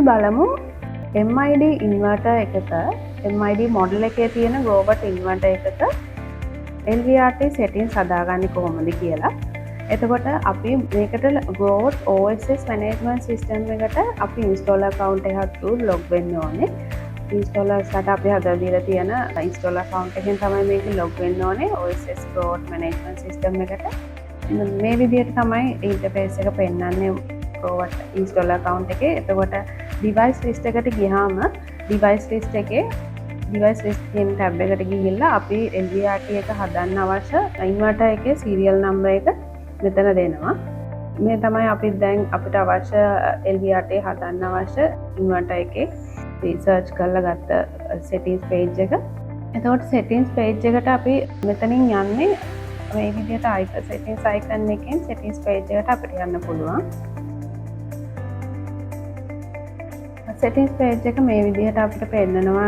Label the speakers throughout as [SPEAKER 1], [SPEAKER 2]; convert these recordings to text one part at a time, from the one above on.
[SPEAKER 1] බලමු MID inverter එකක MID model එකේ තියෙන ගෝබට් ඉන්වර්ටර් එකක LVRT settings හදාගන්නේ කොහොමද කියලා. එතකොට අපි මේකට ගෝබට් OSS management system එකට අපි installer account එකක් through log වෙන්න ඕනේ. installers-ට අපි හදලා දීලා තියෙන installer account එකෙන් තමයි මේක log වෙන්න ඕනේ OSS gෝබට් management system එකට. මේ විදිහට තමයි interface එක පෙන්නන්නේ ගෝබට් installer account එකේ. එතකොට device list එකට ගියාම device list එකේ device list කියන tab එකට ගිහිල්ලා අපි LVRT එක හදන්න අවශ්‍ය inverter එකේ serial number එක මෙතන දෙනවා. මේ තමයි අපි දැන් අපිට අවශ්‍ය LVRT හදන්න අවශ්‍ය inverter එකේ search කරලා ගත්ත settings page එක. එතකොට settings page එකට අපි මෙතනින් යන්නේ මේ විදිහට settings icon එකෙන් settings page එකට අපිට යන්න පුළුවන්. settings page එක මේ විදිහට අපිට පෙන්නනවා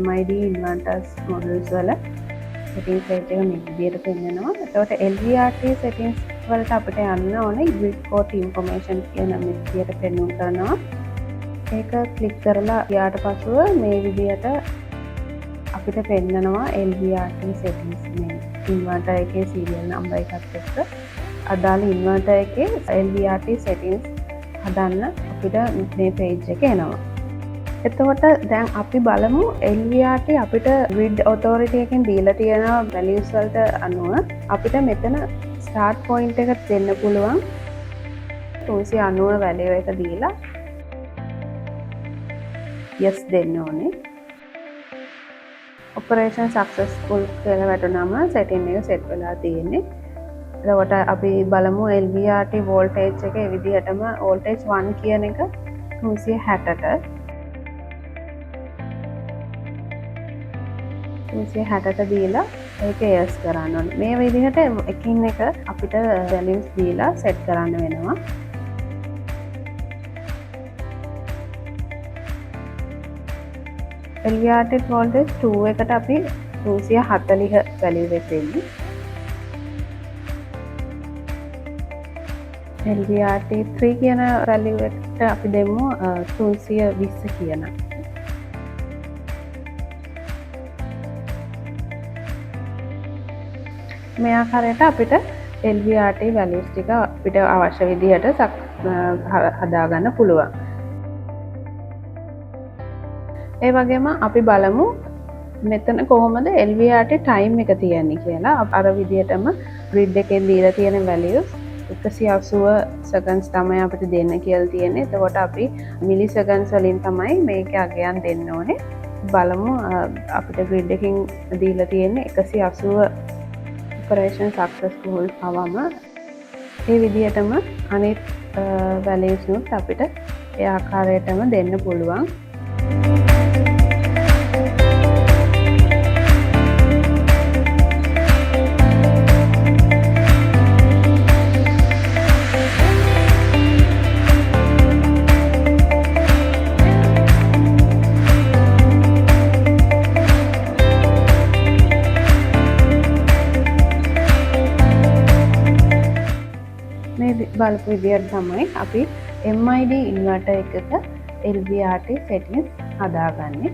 [SPEAKER 1] MID inverters models වල settings page එක මේ විදිහට පෙන්නනවා. එතකොට LVRT settings වලට අපිට යන්න ඕනේ grid port information කියන මේ විදිහට පෙන්වන්න කරනවා. ඒක ක්ලික් කරලා ගියාට පස්සෙ මේ විදිහට අපිට පෙන්නනවා LVRT settings මේ inverter එකේ serial number එකත් එක්ක අදාළ inverter එකේ LVRT settings හදන්න අපිට මේ page එක එනවා. එතකොට දැන් අපි බලමු LVRT අපිට grid authority එකෙන් දීලා තියෙන values වලට අනුව අපිට මෙතන start point එක දෙන්න පුළුවන් 390 value එක දීලා yes දෙන්න ඕනේ. operation successful කියලා වැටුනම setting එක set වෙලා තියෙන්නේ. එතකොට අපි බලමු LVRT voltage එක ඒ විදිහටම voltage 1 කියන එක 360ට 360ට දීලා ඒක yes කරන්න ඕනේ. මේ විදිහට එකින් එක අපිට values දීලා set කරන්න වෙනවා. LVRT voltage 2 එකට අපි 340 value එක දෙන්නේ. LVRT 3 කියන value එකට අපි දෙමු 320 කියන. මේ ආකාරයට අපිට LVRT values ටික අපිට අවශ්‍ය විදිහට හදාගන්න පුළුවන්. ඒ වගේම අපි බලමු මෙතන කොහොමද LVRT time එක තියන්නේ කියලා. අර විදිහටම grid එකෙන් දීලා තියෙන values 180 seconds තමයි අපිට දෙන්න කියලා තියෙන්නේ. එතකොට අපි milliseconds වලින් තමයි මේකේ අගයන් දෙන්න ඕනේ. බලමු අපිට grid එකකින් දීලා තියෙන්නේ 180 operation successful අවම ඒ විදිහටම අනිත් values උත් අපිට ඒ ආකාරයටම දෙන්න පුළුවන්. බලපු විදිහට තමයි අපි MID ඉන්වර්ටර් එකක LVRT settings හදාගන්නේ.